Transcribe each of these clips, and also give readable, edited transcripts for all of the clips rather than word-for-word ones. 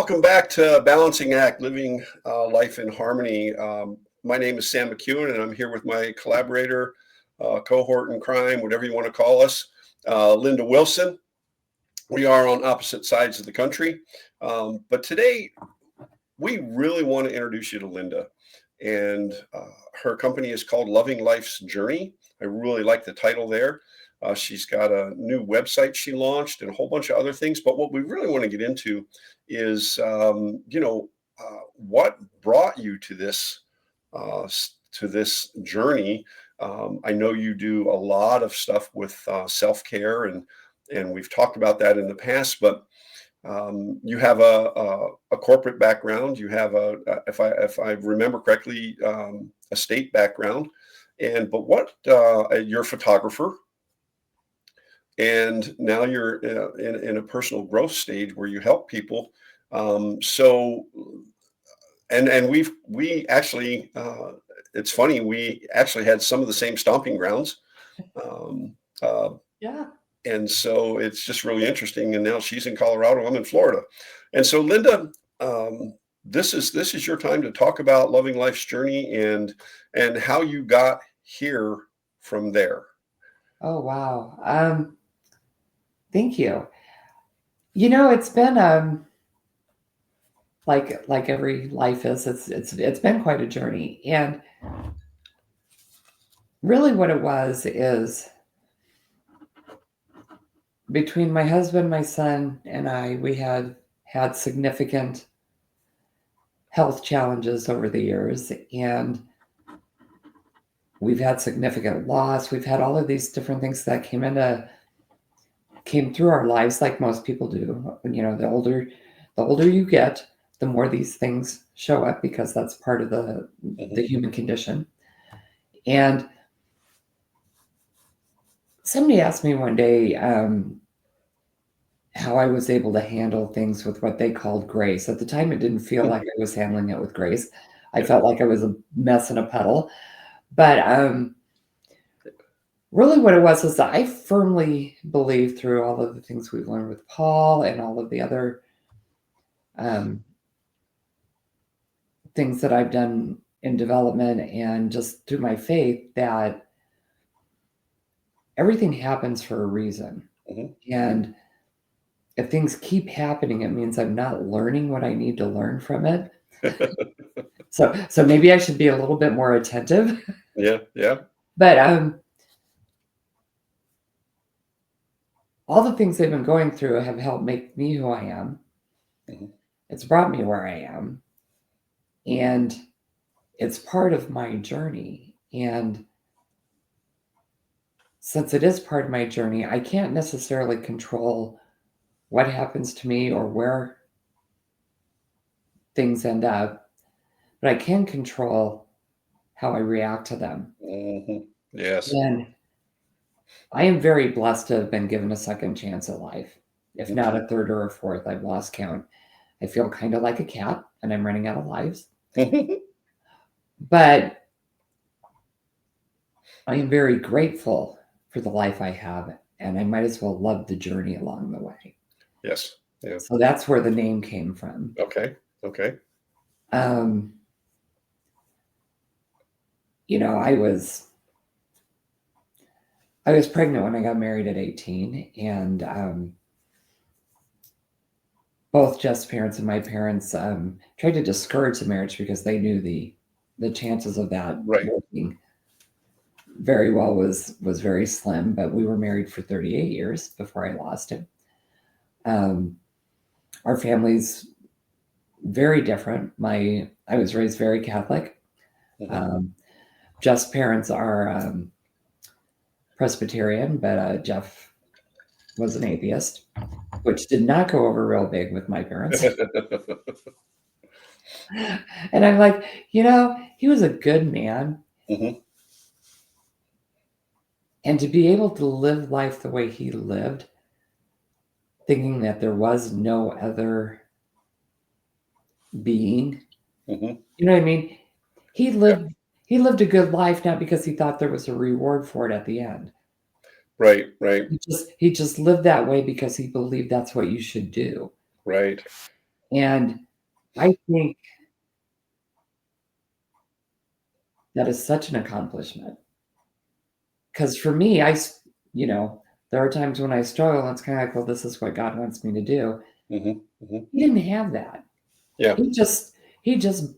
welcome back to Balancing Act, Living Life in Harmony. My name is Sam McEwen, and I'm here with my collaborator, cohort in crime, whatever you want to call us, Linda Wilson. We are on opposite sides of the country, but today we really want to introduce you to Linda. And her company is called Loving Life's Journey. I really like the title there. She's got a new website she launched and a whole bunch of other things. But what we really want to get into is, what brought you to this journey. I know you do a lot of stuff with self-care, and we've talked about that in the past. But you have a corporate background. You have if I remember correctly, a state background, but you're a photographer. And now you're in a personal growth stage where you help people. We actually, it's funny, we actually had some of the same stomping grounds. Yeah. And so it's just really interesting. And now she's in Colorado, I'm in Florida. And so Linda, this is your time to talk about Loving Life's Journey and how you got here from there. Oh, wow. Thank you. It's been like every life is, it's been quite a journey. And really what it was is between my husband, my son, and I, we had significant health challenges over the years, and we've had significant loss. We've had all of these different things that came through our lives, like most people do. The older you get, the more these things show up, because that's part of the human condition. And somebody asked me one day how I was able to handle things with what they called grace. At the time, it didn't feel like I was handling it with grace. I felt like I was a mess in a puddle. But really what it was is that I firmly believe, through all of the things we've learned with Paul and all of the other things that I've done in development and just through my faith, that everything happens for a reason. And if things keep happening, it means I'm not learning what I need to learn from it. So maybe I should be a little bit more attentive. Yeah. But all the things they've been going through have helped make me who I am. It's brought me where I am. And it's part of my journey. And since it is part of my journey, I can't necessarily control what happens to me or where things end up, but I can control how I react to them. Yes. And I am very blessed to have been given a second chance at life, if not a third or a fourth. I've lost count. I feel kind of like a cat, and I'm running out of lives. But I am very grateful for the life I have, and I might as well love the journey along the way. Yes. Yeah. So that's where the name came from. Okay. I was pregnant when I got married at 18, and both Jeff's parents and my parents tried to discourage the marriage because they knew the chances of that working very well was very slim. But we were married for 38 years before I lost him. Our family's very different. I was raised very Catholic. Jeff's parents are Presbyterian, but Jeff was an atheist, which did not go over real big with my parents. And I'm like, he was a good man. And to be able to live life the way he lived, thinking that there was no other being, you know what I mean? He lived a good life, not because he thought there was a reward for it at the end. Right. He just lived that way because he believed that's what you should do. Right. And I think that is such an accomplishment. Because for me, you know, there are times when I struggle, and it's kind of like, well, this is what God wants me to do. Hmm. Hmm. He didn't have that. Yeah. He just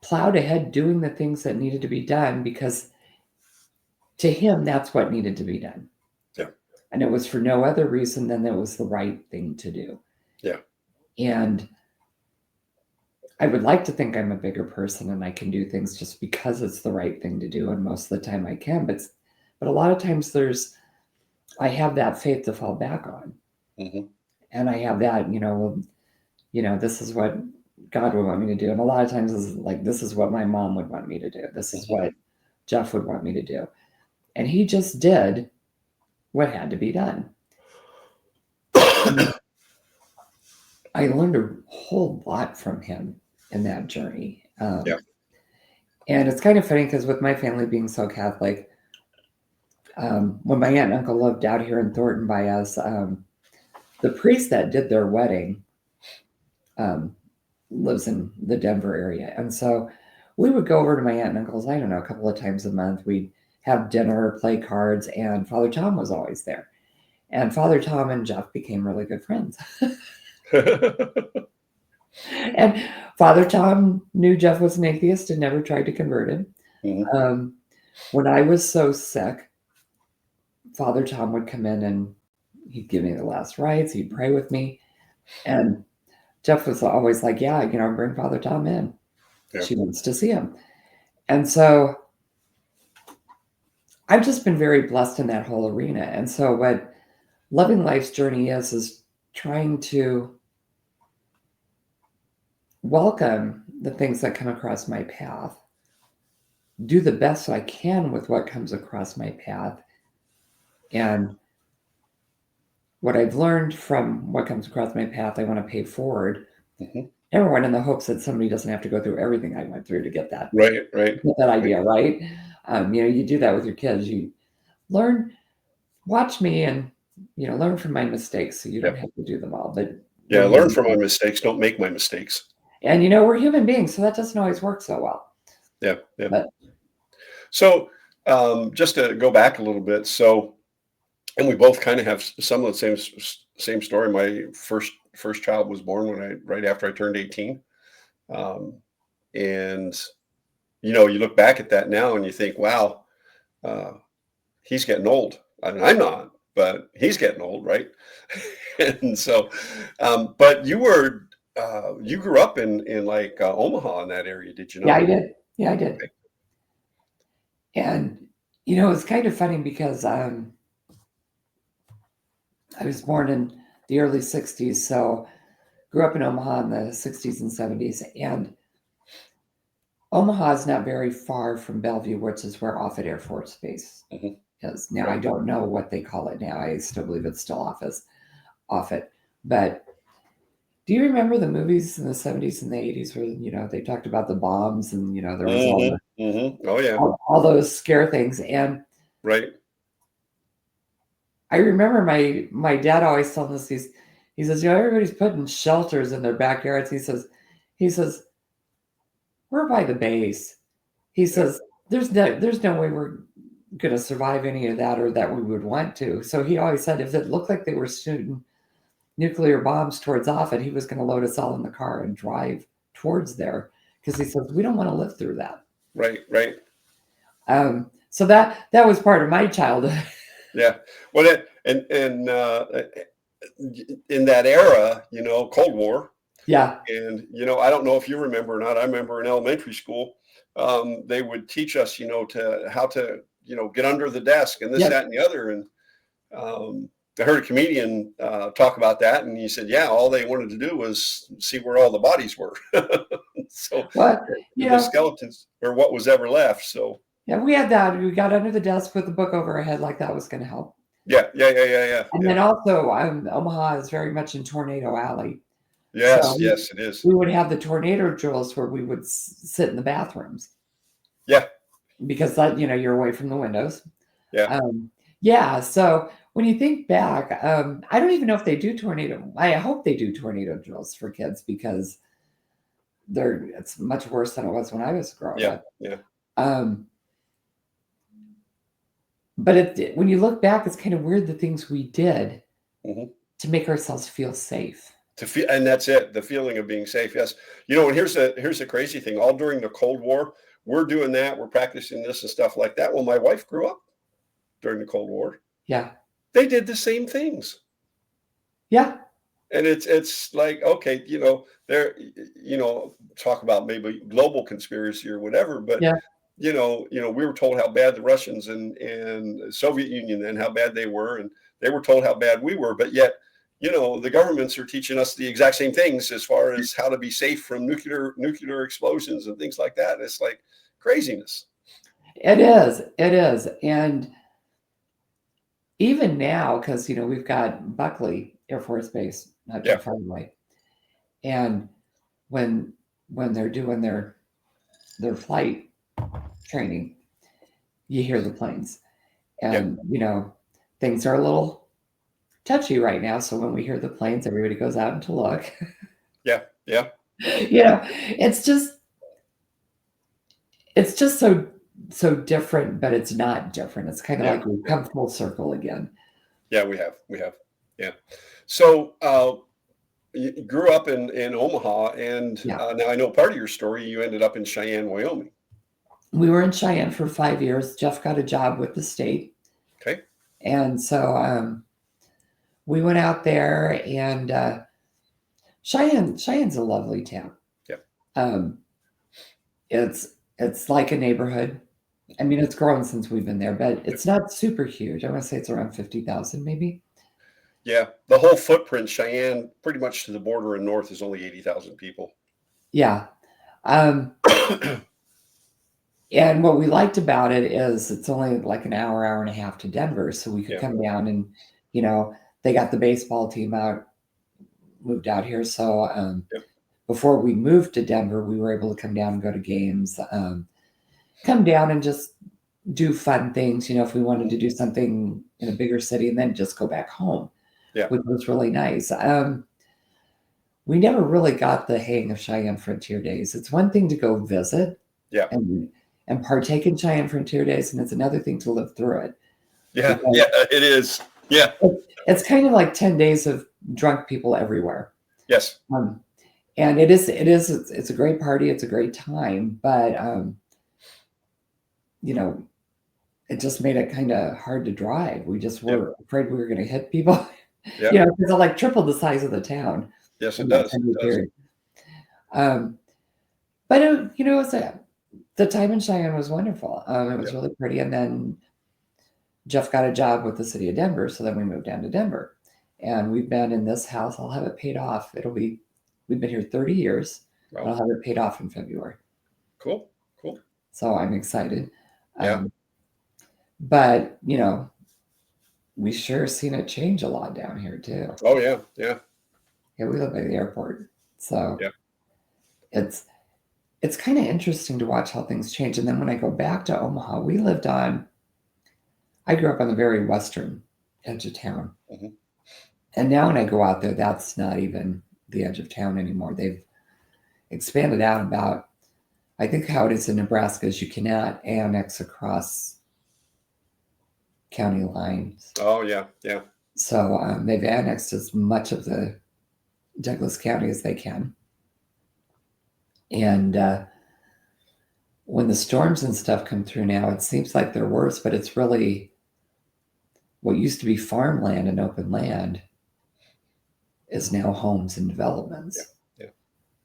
plowed ahead doing the things that needed to be done because to him, that's what needed to be done. Yeah. And it was for no other reason than that it was the right thing to do. Yeah. And I would like to think I'm a bigger person and I can do things just because it's the right thing to do. And most of the time I can, but a lot of times I have that faith to fall back on. Hmm. And I have that, this is what God would want me to do. And a lot of times it's like, this is what my mom would want me to do. This is what Jeff would want me to do. And he just did what had to be done. I learned a whole lot from him in that journey. Yeah. And it's kind of funny because with my family being so Catholic, when my aunt and uncle lived out here in Thornton by us, the priest that did their wedding lives in the Denver area. And so we would go over to my aunt and uncle's, I don't know, a couple of times a month. We'd have dinner, play cards, and Father Tom was always there. And Father Tom and Jeff became really good friends. And Father Tom knew Jeff was an atheist and never tried to convert him. Hmm. When I was so sick, Father Tom would come in and he'd give me the last rites. He'd pray with me. And Jeff was always like, yeah, bring Father Tom in. Yeah. She wants to see him. And so I've just been very blessed in that whole arena. And so what Loving Life's journey is trying to welcome the things that come across my path, do the best I can with what comes across my path. And what I've learned from what comes across my path, I want to pay forward. Hmm. Everyone in the hopes that somebody doesn't have to go through everything I went through to get that, Right. get that idea, right? You do that with your kids. You learn, watch me and, learn from my mistakes so you don't have to do them all. But Yeah. we're Learn human from my beings. mistakes. Don't make my mistakes. And, we're human beings, so that doesn't always work so well. Yeah. Yeah. But So just to go back a little bit. So, and we both kind of have some of the same story. My first child was born right after I turned 18. Um, and you look back at that now and you think, wow, uh, he's getting old. I mean, I'm not, but he's getting old, right? And so, but you grew up in like Omaha in that area, did you yeah, not? I did. Yeah, I did. And, it's kind of funny because I was born in the early 60s. So grew up in Omaha in the 60s and 70s. And Omaha is not very far from Bellevue, which is where Offutt Air Force Base Mhm. is. Now, I Right. don't know what they call it now. I still believe it's still Offutt. But do you remember the movies in the 70s and the 80s where, they talked about the bombs and, there was Hmm. Hmm. Oh yeah. all those scare things. And Right. I remember my dad always telling us he says, everybody's putting shelters in their backyards. He says, we're by the base. He Yeah. says, there's no way we're gonna survive any of that or that we would want to. So he always said if it looked like they were shooting nuclear bombs towards Offutt, he was gonna load us all in the car and drive towards there because he says we don't want to live through that. Right. Right. So that was part of my childhood. Yeah. Well, in that era, Cold War, Yeah, and I don't know if you remember or not. I remember in elementary school, they would teach us, to how to, get under the desk and this, yep. that, and the other. And I heard a comedian talk about that, and he said, yeah, all they wanted to do was see where all the bodies were. So What the skeletons or what was ever left. So yeah, we had that. We got under the desk with the book over our head like that was going to help. yeah, yeah, yeah, yeah, yeah, And yeah. then also, Omaha is very much in Tornado Alley. Yes, So yes, it is. we would have the tornado drills where we would sit in the bathrooms Yeah, because that, you're away from the windows. yeah. Yeah. So when you think back, I don't even know if they do tornado. I hope they do tornado drills for kids because it's much worse than it was when I was growing Yeah, up. yeah. Um, but when you look back, it's kind of weird the things we did Mhm. to make ourselves feel safe. To feel, and that's it, the feeling of being safe. Yes. And here's the crazy thing. All during the Cold War, we're doing that. We're practicing this and stuff like that. Well, my wife grew up during the Cold War. Yeah. They did the same things. Yeah. And it's like, okay, there, talk about maybe global conspiracy or whatever, but Yeah. we were told how bad the Russians and the Soviet Union and how bad they were, and they were told how bad we were, but yet, the governments are teaching us the exact same things as far as how to be safe from nuclear explosions and things like that. It's like craziness. It is. It is. And even now, because we've got Buckley Air Force Base not too Yeah, far away, and when they're doing their flight training, you hear the planes, yeah, and things are a little touchy right now. So when we hear the planes, everybody goes out to look. yeah, yeah, It's just so different, but it's not different. It's kind of yeah, like we've yeah, come full circle again. yeah. We have, yeah. So you grew up in Omaha, and Yeah. now I know part of your story. You ended up in Cheyenne, Wyoming. We were in Cheyenne for 5 years. Jeff got a job with the state. Okay. And so we went out there, and Cheyenne's a lovely town. Yeah. Um, it's like a neighborhood. I mean, it's grown since we've been there, but Yeah. it's not super huge. I want to say it's around 50,000 maybe. Yeah. The whole footprint, Cheyenne, pretty much to the border and north, is only 80,000 people. Yeah. Um, and what we liked about it is it's only like an hour and a half to Denver. So we could Yeah. come down and, they got the baseball team moved out here. So Yep. before we moved to Denver, we were able to come down and go to games, come down and just do fun things, if we wanted to do something in a bigger city and then just go back home, Yeah. which was really nice. We never really got the hang of Cheyenne Frontier Days. It's one thing to go visit Yeah. and partake in Cheyenne Frontier Days, and it's another thing to live through it. Yeah. Because Yeah. It is. Yeah. it's kind of like 10 days of drunk people everywhere. Yes. And it's a great party. It's a great time, but it just made it kind of hard to drive. We just Yep. were afraid we were going to hit people, Yeah. because it like tripled the size of the town Yes, it in that does. 10-day It does. period. But the time in Cheyenne was wonderful. It was Yeah. really pretty. And then Jeff got a job with the city of Denver, so then we moved down to Denver, and we've been in this house. I'll have it paid off. We've been here 30 years. Wow. I'll have it paid off in February. Cool. Cool. So I'm excited. Yeah. But we sure seen it change a lot down here too. Oh yeah. Yeah. Yeah, we live by the airport, so Yeah. it's kind of interesting to watch how things change. And then when I go back to Omaha, I grew up on the very western edge of town, Mhm. and now when I go out there, that's not even the edge of town anymore. They've expanded out about. I think how it is in Nebraska is you cannot annex across county lines. Oh yeah. Yeah. So they've annexed as much of the Douglas County as they can. And when the storms and stuff come through now, it seems like they're worse, but it's really what used to be farmland and open land is now homes and developments. Yeah.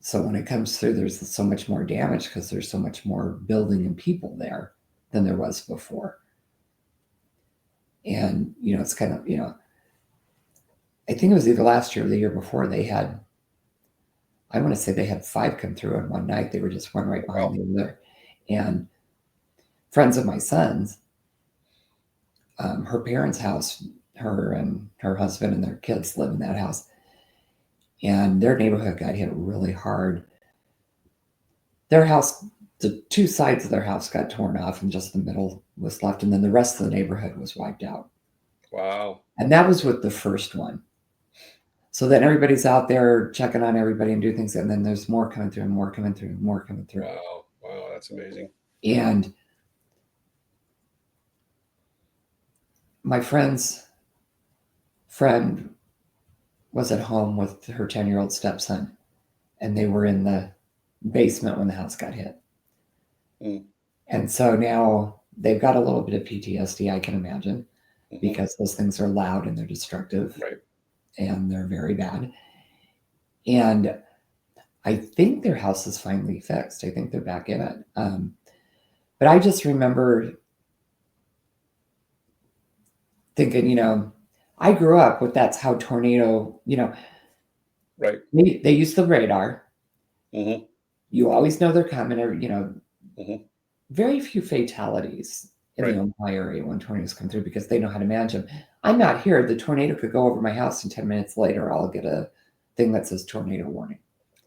So when it comes through, there's so much more damage because there's so much more building and people there than there was before. And, it's kind of, I think it was either last year or the year before I want to say they had 5 come through in one night. They were just one right behind the other. And friends of my son's, her parents' house, her and her husband and their kids live in that house. And their neighborhood got hit really hard. Their house, the 2 sides of their house got torn off and just the middle was left. And then the rest of the neighborhood was wiped out. Wow. And that was with the first one. So then everybody's out there checking on everybody and do things. And then there's more coming through and more coming through and more coming through. Wow. Wow. That's amazing. And my friend's friend was at home with her 10-year-old stepson, and they were in the basement when the house got hit. Mm. And so now they've got a little bit of PTSD, I can imagine, Mhm. because those things are loud and they're destructive Right. and they're very bad. And I think their house is finally fixed. I think they're back in it. But I just remember thinking, I grew up with that's how tornado, Right. they use the radar. Hmm. You always know they're coming, or, Hmm. very few fatalities in Right. the Omaha area when tornadoes come through because they know how to manage them. I'm out here. The tornado could go over my house, and 10 minutes later, I'll get a thing that says tornado warning.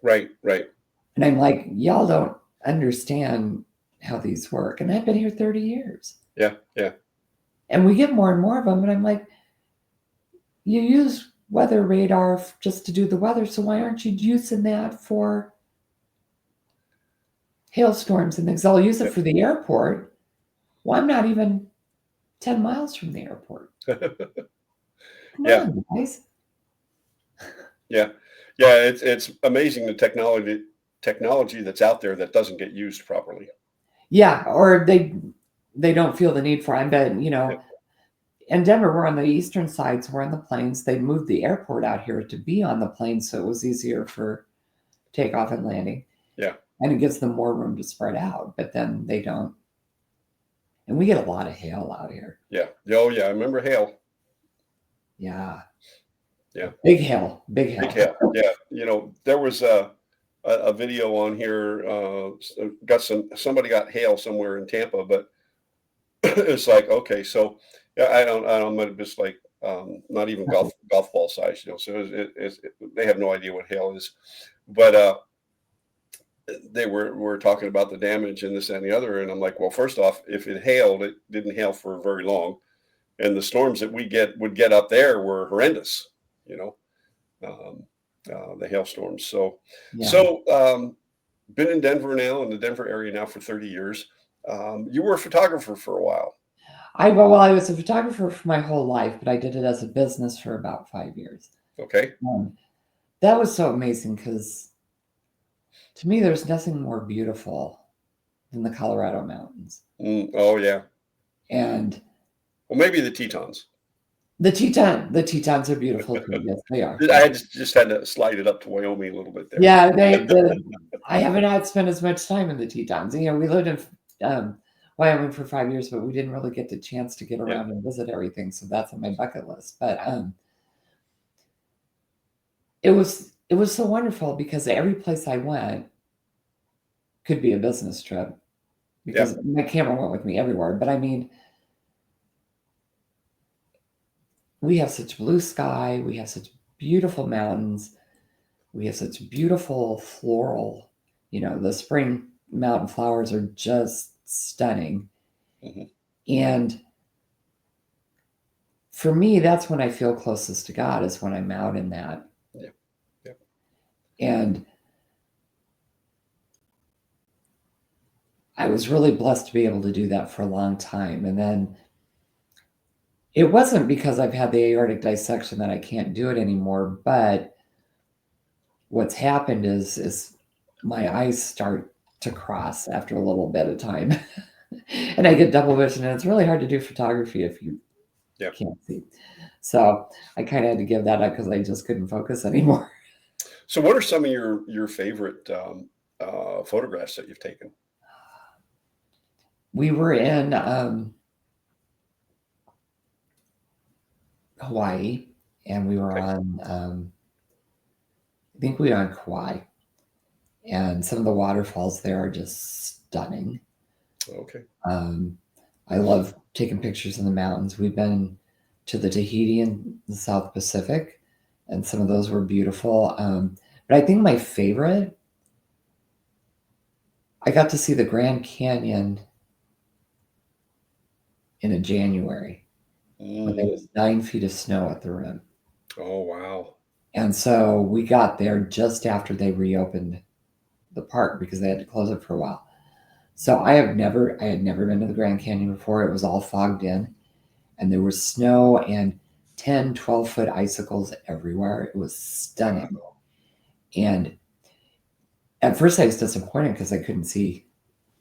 Right. Right. And I'm like, y'all don't understand how these work. And I've been here 30 years. Yeah. Yeah. And we get more and more of them. And I'm like, you use weather radar just to do the weather. So why aren't you using that for hailstorms and things? I'll use it Yep. for the airport. Well, I'm not even 10 miles from the airport. Come Yeah. on, guys. Yeah. Yeah. It's amazing the technology that's out there that doesn't get used properly. Yeah, or they don't feel the need for it. I bet, Yeah. in Denver, we're on the eastern side, so we're on the plains. They moved the airport out here to be on the plains, so it was easier for takeoff and landing. Yeah. And it gives them more room to spread out, but then they don't. And we get a lot of hail out here. Yeah. Oh, yeah. I remember hail. Yeah. Yeah. Big hail. Big hail. Big hail. Yeah. There was a video on here. Somebody got hail somewhere in Tampa, but it's like, okay, so yeah, I don't, but it's like not even golf ball size, So they have no idea what hail is, but they were talking about the damage and this and the other, and I'm like, well, first off, if it hailed, it didn't hail for very long, and the storms that would get up there were horrendous, you know, um, the hailstorms. So, Yeah. so been in Denver now, in the Denver area now for 30 years. You were a photographer for a while. I was a photographer for my whole life, but I did it as a business for about 5 years. Okay. That was so amazing because to me, there's nothing more beautiful than the Colorado mountains. Oh yeah. And Well, maybe the Tetons. the Tetons are beautiful too. Yes, they are. I just had to slide it up to Wyoming a little bit there. Yeah, I haven't had spent as much time in the Tetons. We lived in Wyoming for 5 years, but we didn't really get the chance to get around and visit everything. So that's on my bucket list. But it was so wonderful because every place I went could be a business trip because my camera went with me everywhere. But I mean, we have such blue sky, we have such beautiful mountains, we have such beautiful floral, the spring mountain flowers are just stunning. Mhm. And for me, that's when I feel closest to God, is when I'm out in that. Yeah. Yeah. And I was really blessed to be able to do that for a long time. And then it wasn't because I've had the aortic dissection that I can't do it anymore, but what's happened is my eyes start to cross after a little bit of time. And I get double vision, and it's really hard to do photography if you can't see. So I kind of had to give that up because I just couldn't focus anymore. So what are some of your favorite photographs that you've taken? We were in Hawaii, and we were Okay. on, I think we were on Kauai, and some of the waterfalls there are just stunning. Okay. I love taking pictures in the mountains. We've been to the Tahiti in the South Pacific, and some of those were beautiful. But I think my favorite, I got to see the Grand Canyon in January. when there Mm. was 9 feet of snow at the rim. Oh, wow. And so we got there just after they reopened the park because they had to close it for a while. So I had never been to the Grand Canyon before. It was all fogged in, and there was snow and 10, 12-foot icicles everywhere. It was stunning. Wow. And at first I was disappointed because I couldn't see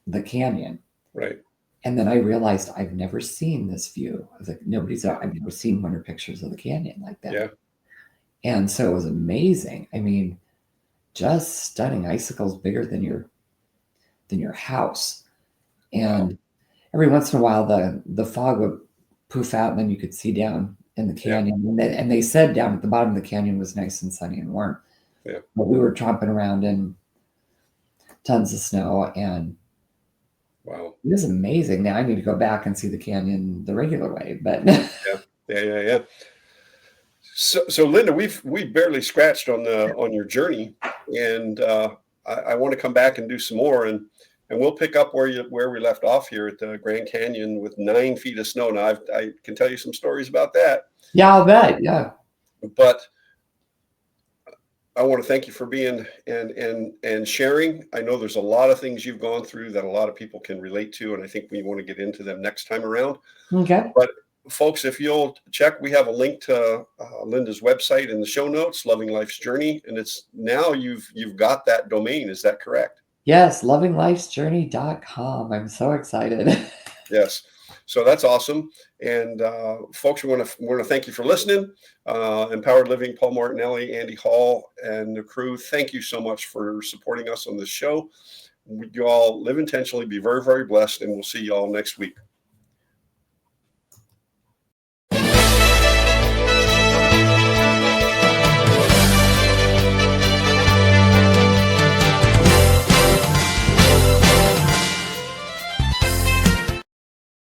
the canyon. Right. And then I realized I've never seen this view. I was like, I've never seen winter pictures of the canyon like that. Yeah. And so it was amazing. I mean, just stunning icicles bigger than your house. And every once in a while the fog would poof out and then you could see down in the Yeah. canyon. And they said down at the bottom of the canyon was nice and sunny and warm. Yeah. But we were tromping around in tons of snow, and Wow. it was amazing. Now I need to go back and see the canyon the regular way, but Yeah. So Linda, we barely scratched on your journey, and I want to come back and do some more, and we'll pick up where we left off here at the Grand Canyon with 9 feet of snow. Now I can tell you some stories about that, yeah, I'll bet. Yeah. but I want to thank you for being and sharing. I know there's a lot of things you've gone through that a lot of people can relate to, and I think we want to get into them next time around. Okay. But folks, if you'll check, we have a link to Linda's website in the show notes, Loving Life's Journey, and it's now you've got that domain. Is that correct? Yes, lovinglifesjourney.com. I'm so excited. Yes. So that's awesome. And folks, we want to thank you for listening. Empowered Living, Paul Martinelli, Andy Hall, and the crew. Thank you so much for supporting us on this show. You all live intentionally, be very, very blessed, and we'll see you all next week.